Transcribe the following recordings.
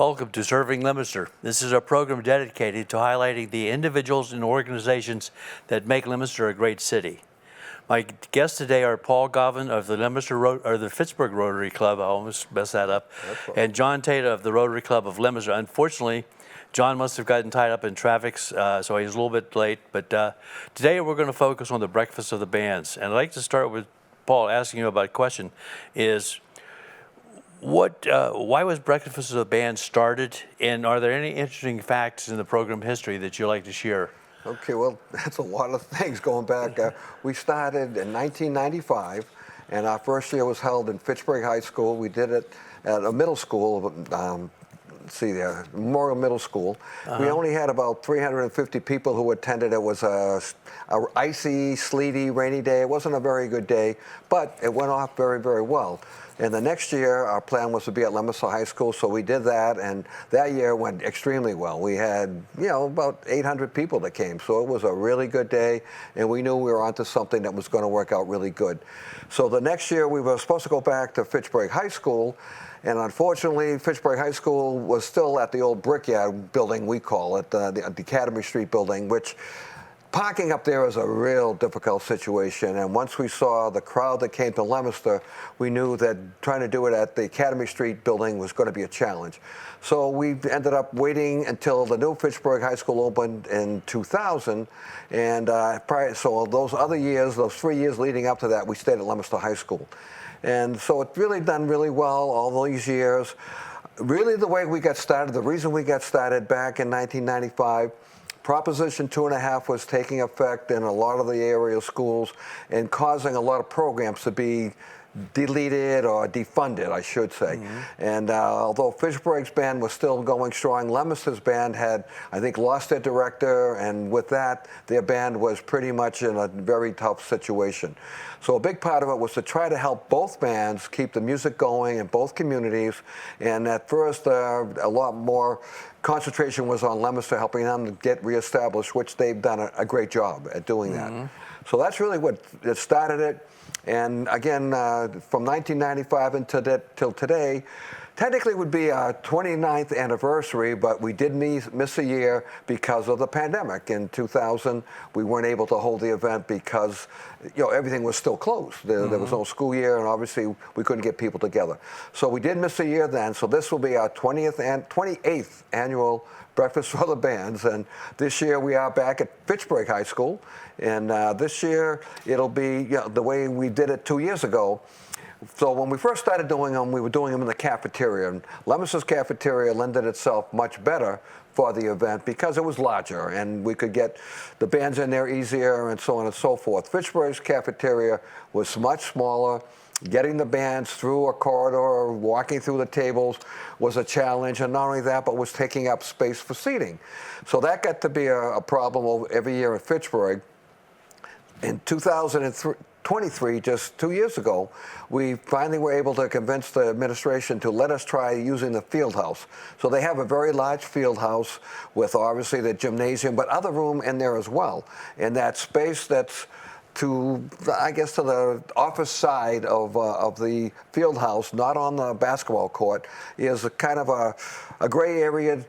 Welcome to Serving Leominster. This is a program dedicated to highlighting the individuals and organizations that make Leominster a great city. My guests today are Paul Gauvin of the the Fitchburg Rotary Club. I almost messed that up. And John Tate of the Rotary Club of Leominster. Unfortunately, John must have gotten tied up in traffic, so he's a little bit late. But today we're going to focus on the Breakfast of the Bands. And I'd like to start with Paul asking you about a question is, why was Breakfast of the Band started, and are there any interesting facts in the program history that you'd like to share? Okay, well, that's a lot of things going back. We started in 1995, and our first year was held in Fitchburg High School. We did it at a middle school, Memorial Middle School. We only had about 350 people who attended. It was a icy, sleety, rainy day. It wasn't a very good day, but it went off very, very well. And the next year, our plan was to be at Leominster High School, so we did that, and that year went extremely well. We had, about 800 people that came, so it was a really good day, and we knew we were onto something that was going to work out really good. So the next year, we were supposed to go back to Fitchburg High School, and unfortunately, Fitchburg High School was still at the old Brickyard building, we call it, the Academy Street building, which parking up there is a real difficult situation, and once we saw the crowd that came to Leominster, we knew that trying to do it at the Academy Street building was going to be a challenge. So we ended up waiting until the new Fitchburg High School opened in 2000, and so those other years, those 3 years leading up to that, we stayed at Leominster High School. And so it's really done really well all these years. Really the way we got started, the reason we got started back in 1995, Proposition 2.5 was taking effect in a lot of the area schools and causing a lot of programs to be deleted or defunded, I should say. And although Fitchburg's band was still going strong, Leominster's band had, I think, lost their director, and with that, their band was pretty much in a very tough situation. So a big part of it was to try to help both bands keep the music going in both communities, and at first a lot more concentration was on Leominster, helping them to get reestablished, which they've done a great job at doing that. So that's really what started it. And again, from 1995 until today, technically would be our 29th anniversary, but we did miss a year because of the pandemic. In 2000, we weren't able to hold the event because everything was still closed. There was no school year, and obviously we couldn't get people together. So we did miss a year then. So this will be our 28th annual Breakfast for the Bands, and this year we are back at Fitchburg High School, and this year it'll be the way we did it 2 years ago. So when we first started doing them, we were doing them in the cafeteria, and Leominster's cafeteria lended itself much better for the event because it was larger and we could get the bands in there easier and so on and so forth. Fitchburg's cafeteria was much smaller. Getting the bands through a corridor, walking through the tables was a challenge, and not only that, but was taking up space for seating. So that got to be a problem every year in Fitchburg. In 2023, just 2 years ago, we finally were able to convince the administration to let us try using the field house. So they have a very large field house with obviously the gymnasium, but other room in there as well. And that space that's to the office side of the field house, not on the basketball court, is a kind of a gray area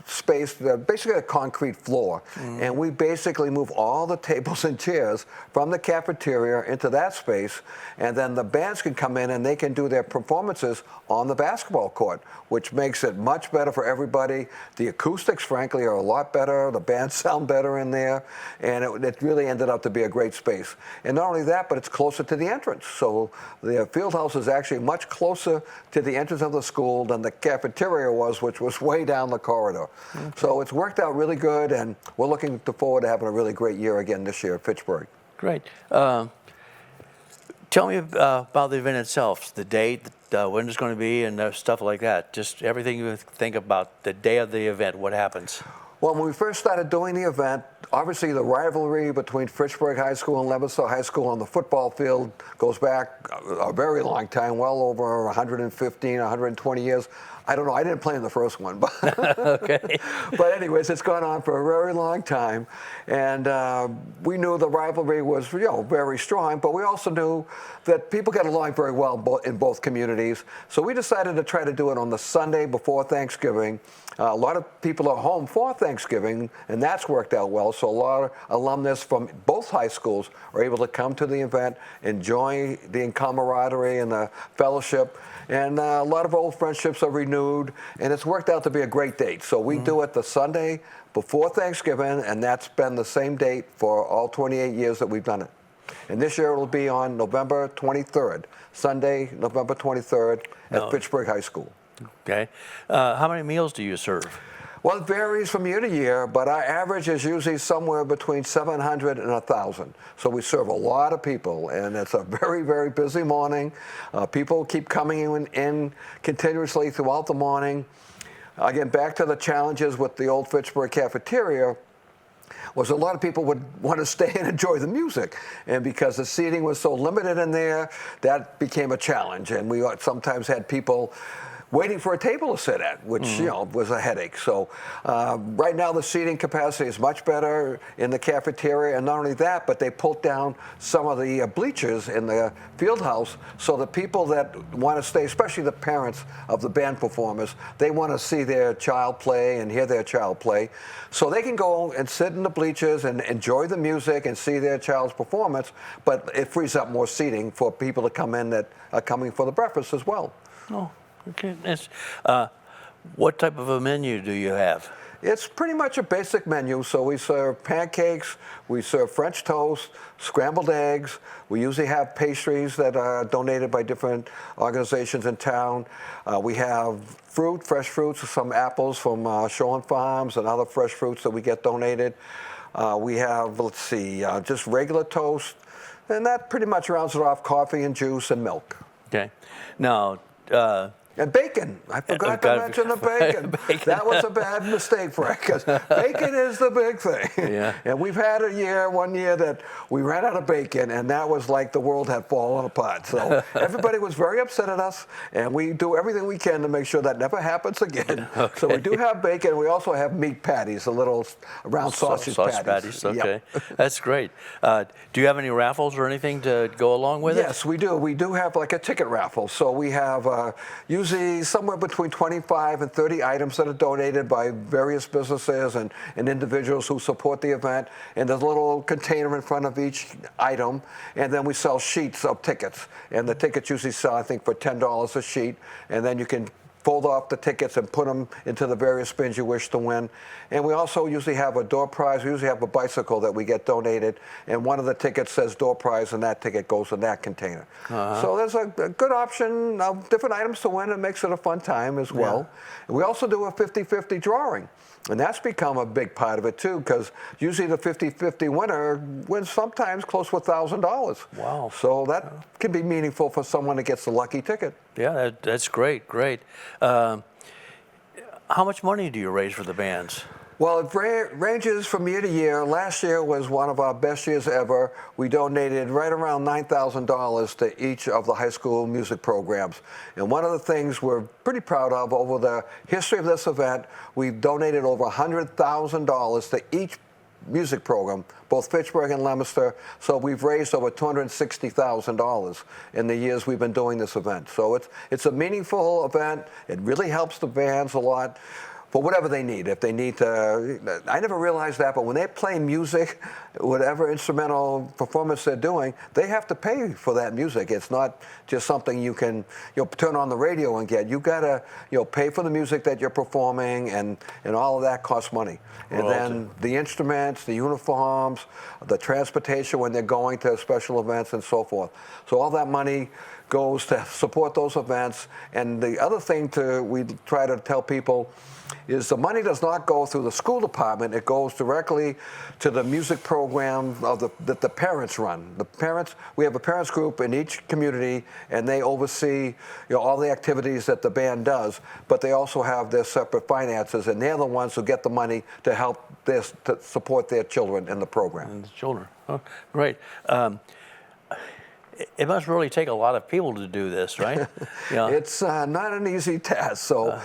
space, basically a concrete floor. And we basically move all the tables and chairs from the cafeteria into that space, and then the bands can come in and they can do their performances on the basketball court, which makes it much better for everybody. The acoustics, frankly, are a lot better. The bands sound better in there, and it really ended up to be a great space. And not only that, but it's closer to the entrance. So the field house is actually much closer to the entrance of the school than the cafeteria was, which was way down the corridor. So it's worked out really good, and we're looking forward to having a really great year again this year at Fitchburg. Great. Tell me about the event itself, the date, when it's going to be, and stuff like that. Just everything you think about the day of the event, what happens. Well, when we first started doing the event, obviously the rivalry between Fitchburg High School and Leominster High School on the football field goes back a very long time, well over 115, 120 years. I don't know. I didn't play in the first one, but Okay. but anyways, it's gone on for a very long time, and we knew the rivalry was very strong. But we also knew that people get along very well in both communities. So we decided to try to do it on the Sunday before Thanksgiving. A lot of people are home for Thanksgiving, and that's worked out well. So a lot of alumnus from both high schools are able to come to the event, enjoy the camaraderie and the fellowship. And a lot of old friendships are renewed, and it's worked out to be a great date. So we do it the Sunday before Thanksgiving, and that's been the same date for all 28 years that we've done it. And this year it'll be on November 23rd, Sunday, November 23rd at Fitchburg High School. Okay. How many meals do you serve? Well, it varies from year to year, but our average is usually somewhere between 700 and 1,000. So we serve a lot of people, and it's a very, very busy morning. People keep coming in continuously throughout the morning. Again, back to the challenges with the old Fitchburg cafeteria, was a lot of people would want to stay and enjoy the music. And because the seating was so limited in there, that became a challenge. And we sometimes had people waiting for a table to sit at, which was a headache. So right now the seating capacity is much better in the cafeteria, and not only that, but they pulled down some of the bleachers in the field house, so the people that want to stay, especially the parents of the band performers, they want to see their child play and hear their child play. So they can go and sit in the bleachers and enjoy the music and see their child's performance, but it frees up more seating for people to come in that are coming for the breakfast as well. Oh. Okay. What type of a menu do you have? It's pretty much a basic menu. So we serve pancakes, we serve French toast, scrambled eggs. We usually have pastries that are donated by different organizations in town. We have fruit, fresh fruits, some apples from Shoreland Farms and other fresh fruits that we get donated. We have, just regular toast, and that pretty much rounds it off, coffee and juice and milk. Okay. Now, and bacon. I forgot to mention the bacon. That was a bad mistake, Frank, because bacon is the big thing. Yeah. And we've had one year that we ran out of bacon, and that was like the world had fallen apart. So everybody was very upset at us, and we do everything we can to make sure that never happens again. Okay. So we do have bacon. We also have meat patties, the little round sausage patties. Okay. Yep. That's great. Do you have any raffles or anything to go along with it? Yes, we do. We do have like a ticket raffle. So we have usually somewhere between 25 and 30 items that are donated by various businesses and individuals who support the event. And there's a little container in front of each item. And then we sell sheets of tickets. And the tickets usually sell, I think, for $10 a sheet. And then you can fold off the tickets and put them into the various spins you wish to win. And we also usually have a door prize. We usually have a bicycle that we get donated, and one of the tickets says door prize, and that ticket goes in that container. So there's a good option of different items to win. It makes it a fun time as well. And we also do a 50-50 drawing. And that's become a big part of it, too, because usually the 50-50 winner wins sometimes close to $1,000. Wow. So that can be meaningful for someone that gets the lucky ticket. Yeah, that's great. How much money do you raise for the bands? Well, it ranges from year to year. Last year was one of our best years ever. We donated right around $9,000 to each of the high school music programs. And one of the things we're pretty proud of, over the history of this event, we've donated over $100,000 to each music program, both Fitchburg and Leominster. So we've raised over $260,000 in the years we've been doing this event. So it's a meaningful event. It really helps the bands a lot for whatever they need. If they need to, I never realized that, but when they play music, whatever instrumental performance they're doing, they have to pay for that music. It's not just something you can turn on the radio and get. You gotta pay for the music that you're performing, and all of that costs money. And then the instruments, the uniforms, the transportation when they're going to special events and so forth. So all that money goes to support those events. And the other thing we try to tell people is the money does not go through the school department. It goes directly to the music program that the parents run. We have a parents group in each community, and they oversee all the activities that the band does, but they also have their separate finances, and they're the ones who get the money to help to support their children in the program. And the children. Oh, great. It must really take a lot of people to do this, right? Yeah. It's not an easy task. So,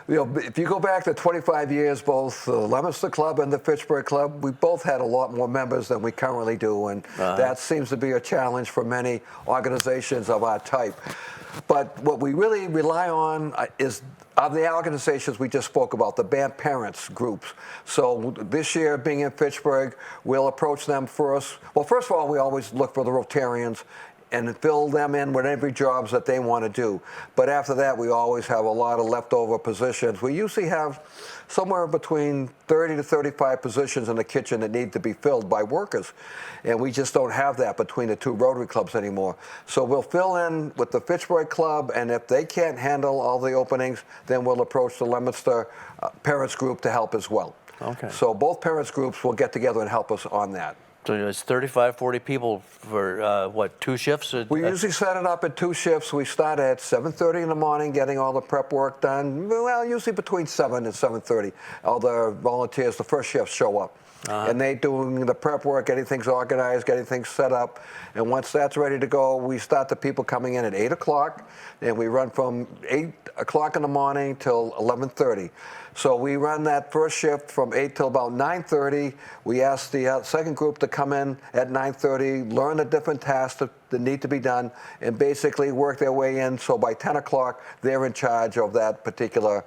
if you go back to 25 years, both the Leominster Club and the Fitchburg Club, we both had a lot more members than we currently do, and that seems to be a challenge for many organizations of our type. But what we really rely on is of the organizations we just spoke about, the band parents groups. So this year, being in Fitchburg, we'll approach them first. Well, first of all, we always look for the Rotarians and fill them in with every jobs that they want to do. But after that, we always have a lot of leftover positions. We usually have somewhere between 30 to 35 positions in the kitchen that need to be filled by workers. And we just don't have that between the two Rotary clubs anymore. So we'll fill in with the Fitchburg Club, and if they can't handle all the openings, then we'll approach the Leominster Parents Group to help as well. Okay. So both parents groups will get together and help us on that. So it's 35, 40 people for, 2 shifts? We usually set it up at 2 shifts. We start at 7:30 in the morning, getting all the prep work done. Well, usually between 7 and 7:30. All the volunteers, the first shift, show up. And they doing the prep work, getting things organized, getting things set up. And once that's ready to go, we start the people coming in at 8 o'clock, and we run from 8 o'clock in the morning till 11:30. So we run that first shift from 8 till about 9:30. We ask the second group to come in at 9:30, learn the different tasks that need to be done, and basically work their way in. So by 10 o'clock, they're in charge of that particular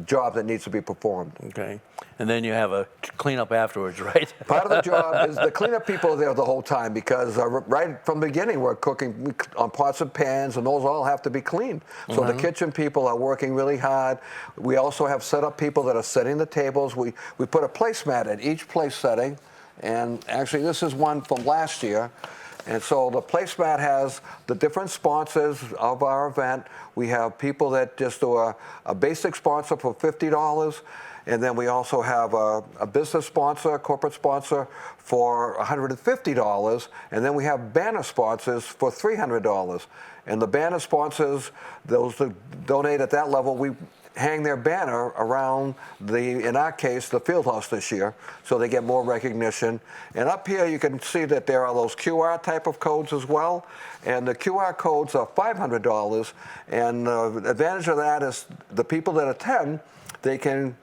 job that needs to be performed. Okay. And then you have a cleanup afterwards, right? Part of the job is the cleanup people are there the whole time because right from the beginning we're cooking on pots and pans, and those all have to be cleaned. So the kitchen people are working really hard. We also have set up people that are setting the tables. We put a placemat at each place setting, and actually this is one from last year. And so the placemat has the different sponsors of our event. We have people that just do a basic sponsor for $50. And then we also have a business sponsor, a corporate sponsor for $150. And then we have banner sponsors for $300. And the banner sponsors, those that donate at that level, we hang their banner around in our case, the field house this year, so they get more recognition. And up here you can see that there are those QR type of codes as well. And the QR codes are $500. And the advantage of that is the people that attend, they can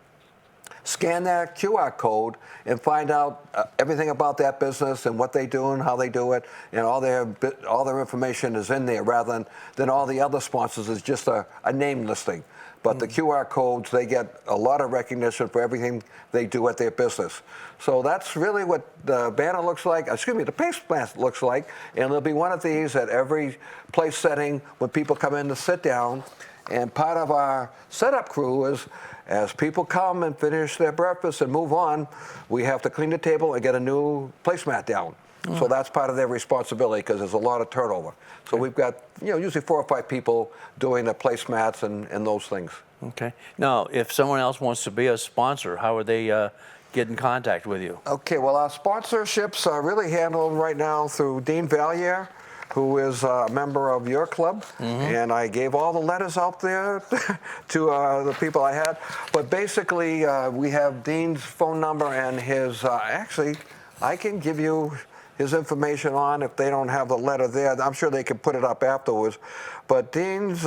scan that QR code and find out everything about that business and what they do and how they do it, and all their information is in there rather than all the other sponsors is just a name listing. But the QR codes, they get a lot of recognition for everything they do at their business. So that's really what the banner looks like, the placemat looks like, and there'll be one of these at every place setting when people come in to sit down. And part of our setup crew is, as people come and finish their breakfast and move on, we have to clean the table and get a new placemat down. So that's part of their responsibility because there's a lot of turnover. So we've got usually 4 or 5 people doing the placemats and those things. Okay. Now, if someone else wants to be a sponsor, how would they get in contact with you? Okay, well, our sponsorships are really handled right now through Dean Valier, who is a member of your club, and I gave all the letters out there to the people I had. But basically, we have Dean's phone number and his, actually, I can give you his information on if they don't have the letter there. I'm sure they can put it up afterwards. But Dean's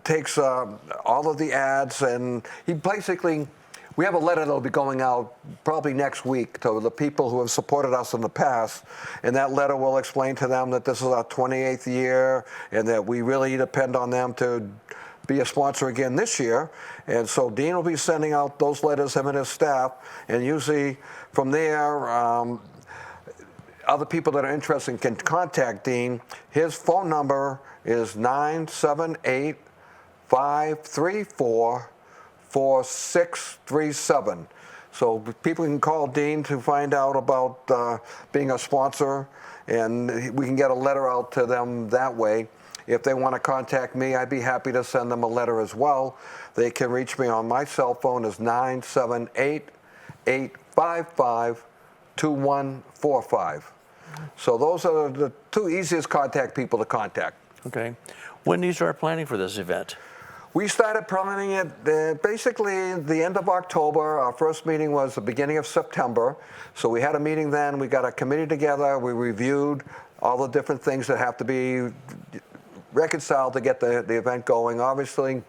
takes all of the ads, and he basically, we have a letter that'll be going out probably next week to the people who have supported us in the past. And that letter will explain to them that this is our 28th year and that we really depend on them to be a sponsor again this year. And so Dean will be sending out those letters, him and his staff. And usually from there, other people that are interested can contact Dean. His phone number is 978-534-4637. So people can call Dean to find out about being a sponsor, and we can get a letter out to them that way. If they want to contact me, I'd be happy to send them a letter as well. They can reach me on my cell phone is 978-855-2145. So those are the two easiest contact people to contact. Okay. When do you start planning for this event? We started planning it basically the end of October. Our first meeting was the beginning of September. So we had a meeting then. We got a committee together. We reviewed all the different things that have to be reconciled to get the event going. Obviously,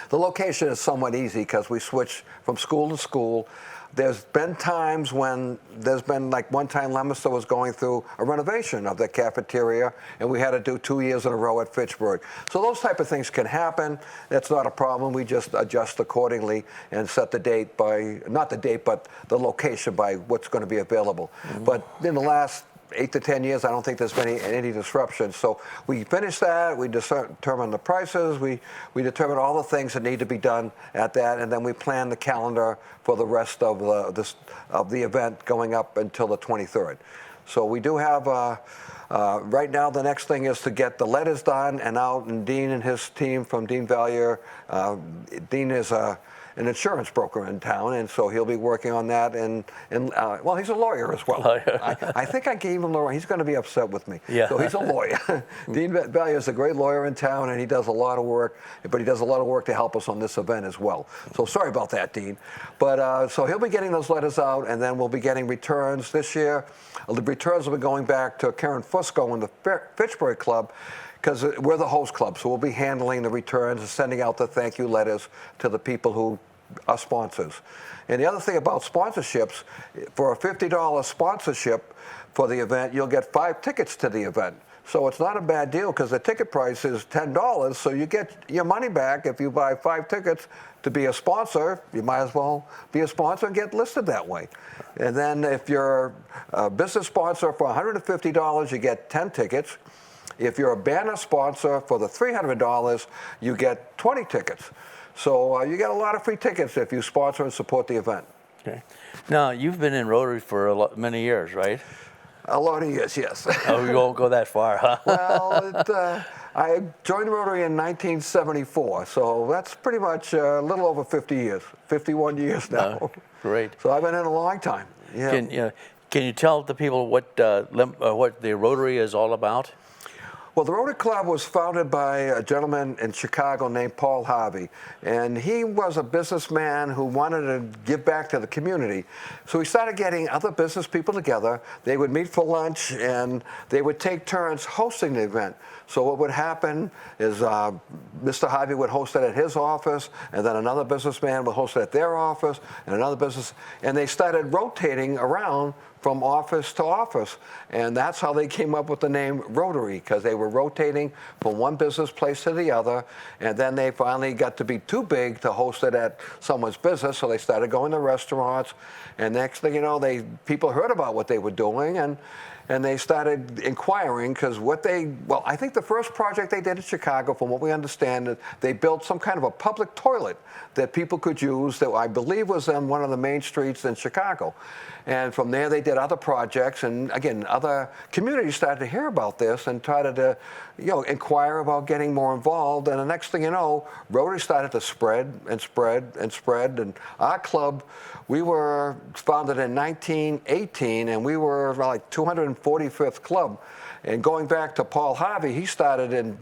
the location is somewhat easy because we switch from school to school. There's been times when like one time Leominster was going through a renovation of the cafeteria, and we had to do 2 years in a row at Fitchburg. So those type of things can happen. That's not a problem. We just adjust accordingly and set the date by, not the date, but the location by what's going to be available. Mm-hmm. But in the last 8 to 10 years, I don't think there's been any disruption. So we finished that. We determined the prices. We determined all the things that need to be done at that, and then we planned the calendar for the rest of the event going up until the 23rd. So we do have. Right now, the next thing is to get the letters done and out, and Dean and his team from Dean Valier. Dean is an insurance broker in town, and so he'll be working on that. And well, he's a lawyer as well. I think I gave him the. He's going to be upset with me. Yeah. So he's a lawyer. Dean Valier is a great lawyer in town, and he does a lot of work. But he does a lot of work to help us on this event as well. So sorry about that, Dean. But so he'll be getting those letters out, and then we'll be getting returns this year. The returns will be going back to Karen Fusco and the Fitchburg Club, because we're the host club, so we'll be handling the returns and sending out the thank you letters to the people who are sponsors. And the other thing about sponsorships, for a $50 sponsorship for the event, you'll get 5 tickets to the event. So it's not a bad deal because the ticket price is $10, so you get your money back if you buy 5 tickets to be a sponsor. You might as well be a sponsor and get listed that way. And then if you're a business sponsor for $150, you get 10 tickets. If you're a banner sponsor for the $300, you get 20 tickets. So you get a lot of free tickets if you sponsor and support the event. Okay. Now, you've been in Rotary for many years, right? A lot of years, yes. Oh, we won't go that far, huh? Well, I joined Rotary in 1974, so that's pretty much a little over 50 years, 51 years now. Oh, great. So I've been in a long time. Yeah. Can you tell the people what the Rotary is all about? Well, the Rotary Club was founded by a gentleman in Chicago named Paul Gauvin, and he was a businessman who wanted to give back to the community. So he started getting other business people together. They would meet for lunch, and they would take turns hosting the event. So what would happen is Mr. Gauvin would host it at his office, and then another businessman would host it at their office, and another business, and they started rotating around from office to office. And that's how they came up with the name Rotary, because they were rotating from one business place to the other. And then they finally got to be too big to host it at someone's business, so they started going to restaurants. And next thing you know, people heard about what they were doing, and they started inquiring, because I think the first project they did in Chicago, from what we understand, they built some kind of a public toilet that people could use that I believe was on one of the main streets in Chicago. And from there, they did other projects, and again, other communities started to hear about this and started to, inquire about getting more involved. And the next thing you know, Rotary started to spread and spread and spread. And our club, we were founded in 1918, and we were like 245th club. And going back to Paul Gauvin, he started in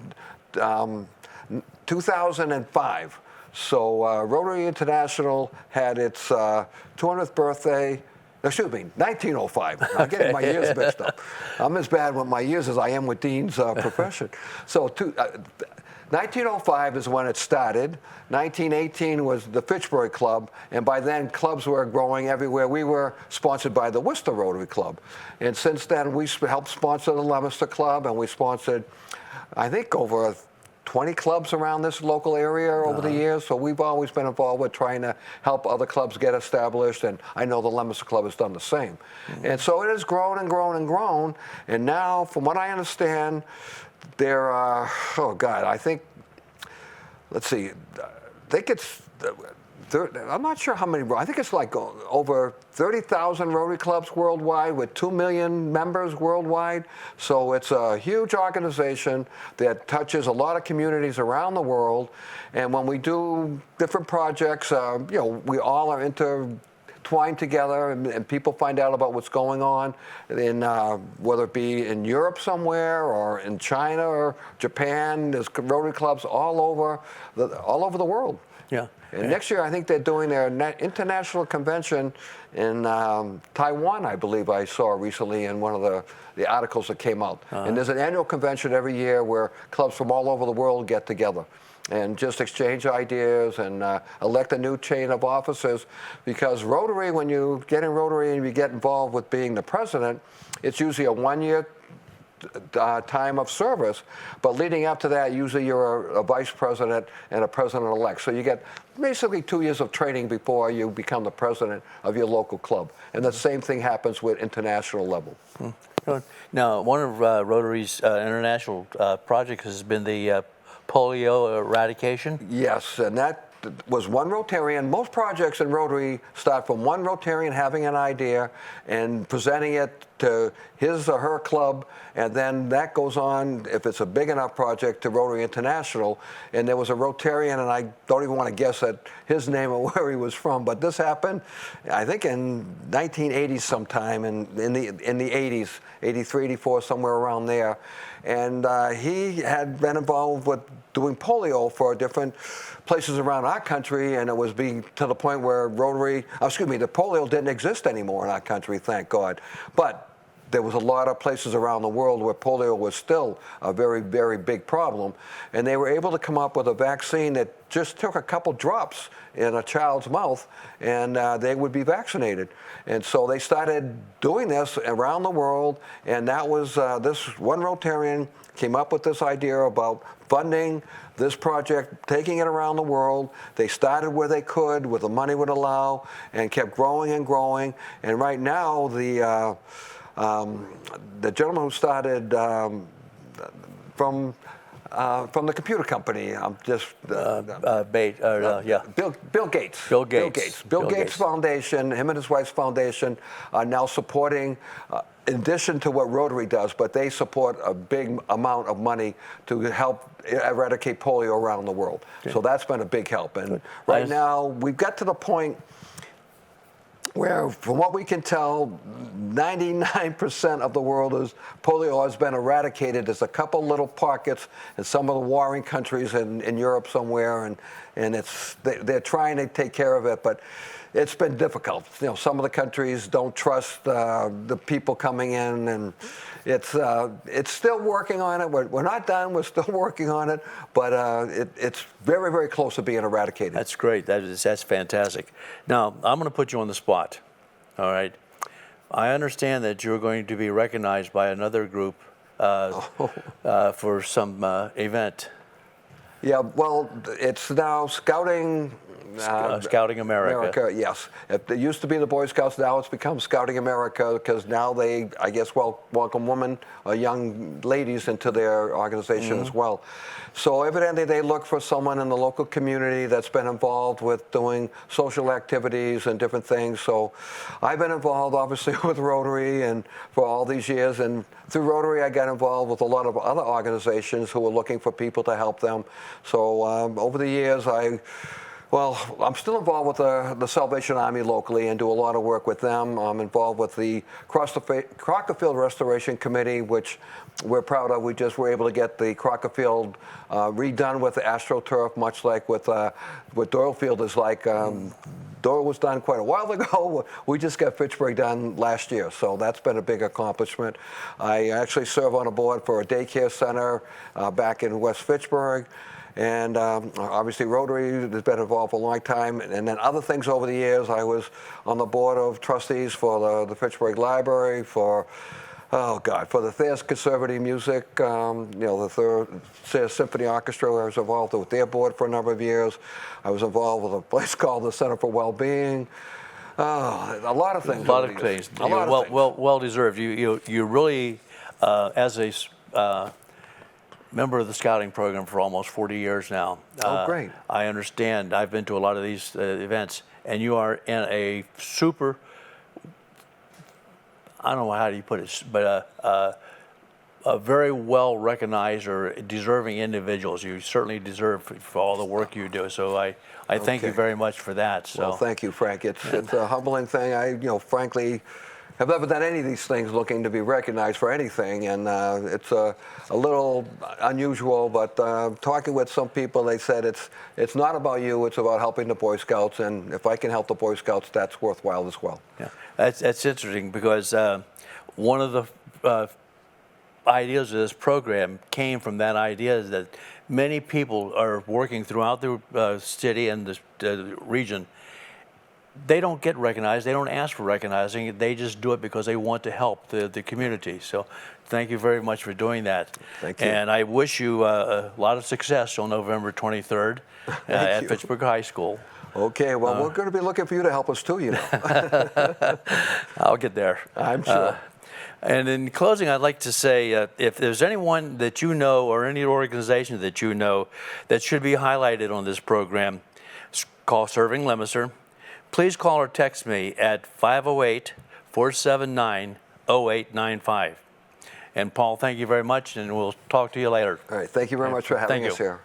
2005. So Rotary International had its 200th birthday. Excuse me, 1905. I'm getting my years mixed up. I'm as bad with my years as I am with Dean's profession. So 1905 is when it started. 1918 was the Fitchburg Club, and by then clubs were growing everywhere. We were sponsored by the Worcester Rotary Club. And since then, we helped sponsor the Leominster Club, and we sponsored, I think, over 20 clubs around this local area over the years, so we've always been involved with trying to help other clubs get established, and I know the Leominster Club has done the same. Mm-hmm. And so it has grown and grown and grown, and now, from what I understand, there are, I think, let's see, I think it's I'm not sure how many. I think it's like over 30,000 Rotary clubs worldwide with 2 million members worldwide. So it's a huge organization that touches a lot of communities around the world. And when we do different projects, we all are intertwined together, and people find out about what's going on in whether it be in Europe somewhere or in China or Japan. There's Rotary clubs all over the world. Yeah. And next year, I think they're doing their international convention in Taiwan, I believe I saw recently in one of the articles that came out. And there's an annual convention every year where clubs from all over the world get together and just exchange ideas and elect a new chain of officers. Because Rotary, when you get in Rotary and you get involved with being the president, it's usually a one-year time of service, but leading up to that, usually you're a vice president and a president-elect. So you get basically 2 years of training before you become the president of your local club. And the same thing happens with international level. Now, one of Rotary's international projects has been the polio eradication. Yes, and that was one Rotarian. Most projects in Rotary start from one Rotarian having an idea and presenting it to his or her club, and then that goes on, if it's a big enough project, to Rotary International. And there was a Rotarian, and I don't even want to guess at his name or where he was from, but this happened, I think, in 1980 sometime, in the 80s, 83, 84, somewhere around there. And he had been involved with doing polio for different places around our country, and it was being to the point where the polio didn't exist anymore in our country, thank God. But there was a lot of places around the world where polio was still a very, very big problem. And they were able to come up with a vaccine that just took a couple drops in a child's mouth, and they would be vaccinated. And so they started doing this around the world, and that was this one Rotarian came up with this idea about funding this project, taking it around the world. They started where they could, where the money would allow, and kept growing and growing. And right now, the gentleman who started from the computer company, Bill Gates. Bill Gates Foundation, him and his wife's foundation are now supporting, in addition to what Rotary does, but they support a big amount of money to help eradicate polio around the world. Okay. So that's been a big help. And right now, we've got to the point where, from what we can tell, 99% of the world polio has been eradicated. There's a couple little pockets in some of the warring countries in Europe somewhere, and they're trying to take care of it, but it's been difficult. Some of the countries don't trust the people coming in, and it's still working on it. We're not done. We're still working on it, but it's very, very close to being eradicated. That's great. That's fantastic. Now, I'm going to put you on the spot. All right. I understand that you're going to be recognized by another group for some event. Yeah, well, it's now Scouting America. Yes. It used to be the Boy Scouts. Now it's become Scouting America, because now they, I guess, welcome women or young ladies into their organization as well. So evidently they look for someone in the local community that's been involved with doing social activities and different things. So I've been involved, obviously, with Rotary and for all these years. And through Rotary, I got involved with a lot of other organizations who were looking for people to help them. So over the years, I'm still involved with the Salvation Army locally and do a lot of work with them. I'm involved with the Crockerfield Restoration Committee, which we're proud of. We just were able to get the Crockerfield redone with the AstroTurf, much like what Doyle Field is like. Doyle was done quite a while ago. We just got Fitchburg done last year, so that's been a big accomplishment. I actually serve on a board for a daycare center back in West Fitchburg. And obviously Rotary has been involved for a long time. And then other things over the years, I was on the board of trustees for the Fitchburg Library, for the Thayer's Conservative Music, the Thayer's Symphony Orchestra. I was involved with their board for a number of years. I was involved with a place called the Center for Wellbeing. A lot of things. A lot of things. Well deserved. You really, as a member of the scouting program for almost 40 years now. Oh, great. I understand. I've been to a lot of these events, and you are in a super, I don't know how do you put it, but a very well recognized or deserving individuals. You certainly deserve for all the work you do. So I thank you Okay. very much for that. So Well, thank you, Frank. It's a humbling thing. I, frankly, have never done any of these things looking to be recognized for anything, and it's a little unusual. But talking with some people, they said it's not about you. It's about helping the Boy Scouts, and if I can help the Boy Scouts, that's worthwhile as well. yeah, that's interesting because one of the ideas of this program came from that idea that many people are working throughout the city and the region. They don't get recognized. They don't ask for recognizing. They just do it because they want to help the community. So thank you very much for doing that. Thank you. And I wish you a lot of success on November 23rd at you. Fitchburg High School. Okay, well, we're going to be looking for you to help us too, you know. I'll get there. I'm sure. And in closing, I'd like to say, if there's anyone that you know or any organization that you know that should be highlighted on this program, call Serving Leominster. Please call or text me at 508-479-0895. And Paul, thank you very much, and we'll talk to you later. All right, thank you very much for having Thank us you. here.